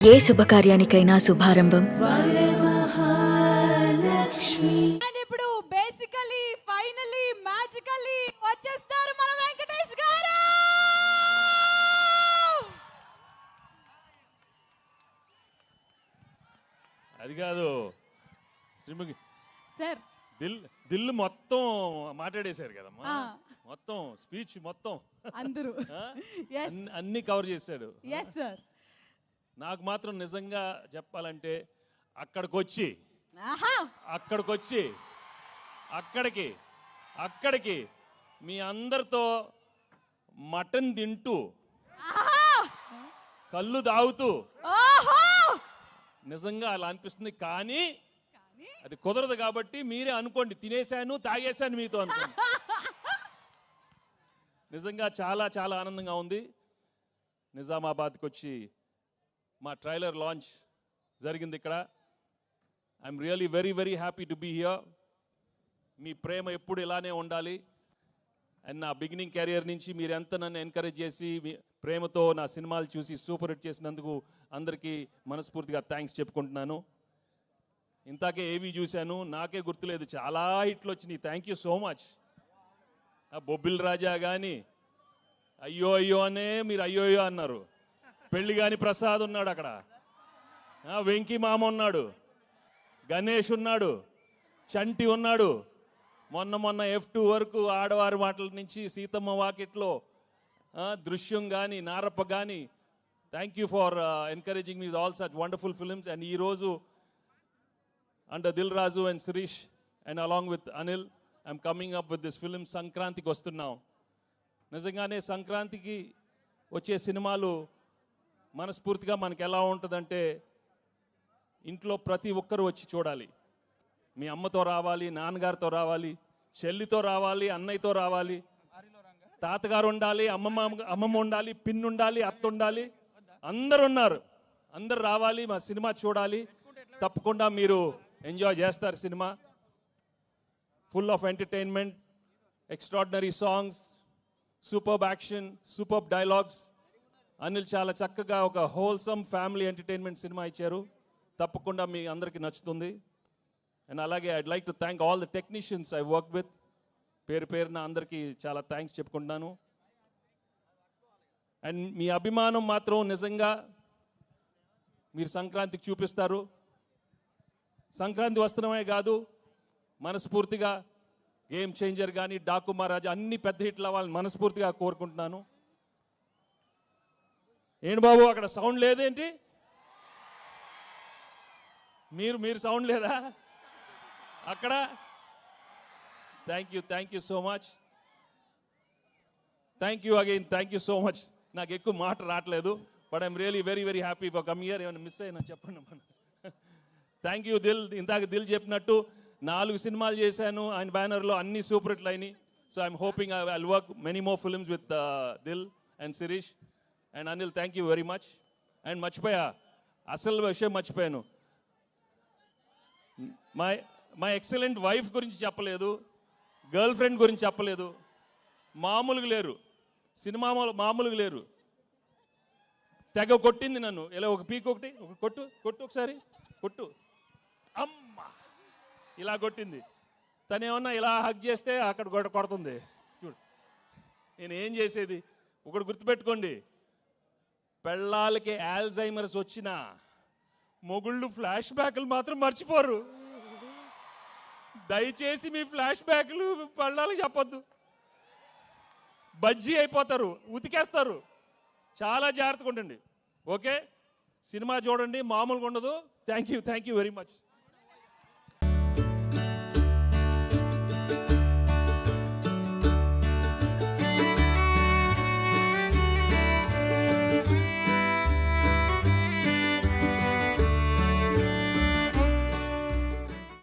ఏ శుభకార్యానికైనా శుభారంభం. ఇప్పుడు basically finally మ్యాజికలీ వచ్చేస్తారు మన వెంకటేష్ గారు. అది కాదు శ్రీముఖి సార్, దిల్ మొత్తం మాట్లాడేశారు కదమ్మా. మొత్తం స్పీచ్ మొత్తం అందరూ అన్ని కవర్ చేశాడు. Yes sir. నాకు మాత్రం నిజంగా చెప్పాలంటే అక్కడికి మీ అందరితో మటన్ తింటూ కళ్ళు తాగుతూ నిజంగా అలా అనిపిస్తుంది. కానీ అది కుదరదు కాబట్టి మీరే అనుకోండి, తినేశాను తాగేశాను మీతో అనుకోండి. నిజంగా చాలా చాలా ఆనందంగా ఉంది. నిజామాబాద్కి వచ్చి మా ట్రైలర్ లాంచ్ జరిగింది ఇక్కడ. I'm really very very happy to be here. మీ ప్రేమ ఎప్పుడు ఇలానే ఉండాలి. అండ్ నా బిగినింగ్ కెరియర్ నుంచి మీరు ఎంత నన్ను ఎంకరేజ్ చేసి మీ ప్రేమతో నా సినిమాలు చూసి సూపర్ హిట్ చేసినందుకు అందరికీ మనస్ఫూర్తిగా థ్యాంక్స్ చెప్పుకుంటున్నాను. ఇంతాకే ఏవి చూశాను, నాకే గుర్తులేదు, చాలా హిట్లు వచ్చినాయి. Thank you so much. Bobbili Raja కానీ అయ్యో అయ్యో అనే మీరు అయ్యో అయ్యో అన్నారు. పెళ్లి కాని ప్రసాద్ ఉన్నాడు అక్కడ, వెంకీ మామ ఉన్నాడు, గణేష్ ఉన్నాడు, చంటి ఉన్నాడు. మొన్న F2 వరకు ఆడవారి మాటల నుంచి సీతమ్మ వాకిట్లో దృశ్యం కానీ నారప్ప కానీ. Thank you for encouraging me all such wonderful films. And ఈరోజు under Dil Raju and Shirish and along with Anil I'm coming up with this film. సంక్రాంతికి వస్తున్నాం. నిజంగానే సంక్రాంతికి వచ్చే సినిమాలు మనస్ఫూర్తిగా మనకు ఎలా ఉంటుందంటే ఇంట్లో ప్రతి ఒక్కరూ వచ్చి చూడాలి. మీ అమ్మతో రావాలి, నాన్నగారితో రావాలి, చెల్లితో రావాలి, అన్నయ్యతో రావాలి, తాతగారు ఉండాలి, అమ్మమ్మ ఉండాలి, పిన్ ఉండాలి, అత్త ఉండాలి, అందరు ఉన్నారు. అందరు రావాలి, మా సినిమా చూడాలి. తప్పకుండా మీరు ఎంజాయ్ చేస్తారు. Cinema full of entertainment, extraordinary songs, superb action, superb dialogues. Anil చాలా చక్కగా ఒక హోల్సమ్ ఫ్యామిలీ ఎంటర్టైన్మెంట్ సినిమా ఇచ్చారు. తప్పకుండా మీ అందరికీ నచ్చుతుంది. అండ్ అలాగే I'd like to thank all the technicians I work with. పేరున అందరికీ చాలా థ్యాంక్స్ చెప్పుకుంటున్నాను. అండ్ మీ అభిమానం మాత్రం నిజంగా మీరు సంక్రాంతికి చూపిస్తారు. సంక్రాంతి వస్త్రమే కాదు, మనస్ఫూర్తిగా గేమ్ చేంజర్ కానీ, డాకు మహారాజా అన్ని పెద్ద హిట్లు అవ్వాలని మనస్ఫూర్తిగా కోరుకుంటున్నాను. ఏంటి బాబు అక్కడ సౌండ్ లేదేంటి? మీరు సౌండ్ లేదా అక్కడ? Thank you so much. Thank you again, thank you so much. నాకు ఎక్కువ మాట రావట్లేదు, but I'm really very very happy for come here. ఏమైనా మిస్ అయినా చెప్పండి. Thank you Dil. ఇందాక దిల్ చెప్పినట్టు 4 సినిమాలు చేశాను ఆయన బ్యానర్లో, అన్ని సూపర్ హిట్లు అయినాయి. So I'm hoping I will work many more films with Dil and Shirish and Anil. Thank you very much. And మర్చిపోయా, అసలు విషయం మర్చిపోయాను. మా ఎక్సలెంట్ వైఫ్ గురించి చెప్పలేదు, గర్ల్ ఫ్రెండ్ గురించి చెప్పలేదు. మామూలుగా లేరు, సినిమా మామూలుగా లేరు. తెగ కొట్టింది నన్ను. ఇలా ఒక పీక్ ఒకటి కొట్టు ఒకసారి కొట్టు, అమ్మ ఇలా కొట్టింది. తను ఏమన్నా ఇలా హగ్ చేస్తే అక్కడ కొడుతుంది. చూడు నేను ఏం చేసేది. ఒకటి గుర్తుపెట్టుకోండి, పెళ్ళాలకి ఆల్జైమర్స్ వచ్చినా మొగుళ్ళు ఫ్లాష్ బ్యాక్లు మాత్రం మర్చిపోరు. దయచేసి మీ ఫ్లాష్ బ్యాక్లు పెళ్ళాలకు చెప్పొద్దు, బజ్జీ అయిపోతారు, ఉతికేస్తారు. చాలా జాగ్రత్తగా ఉండండి. ఓకే, సినిమా చూడండి, మామూలుగా ఉండదు. Thank you very much.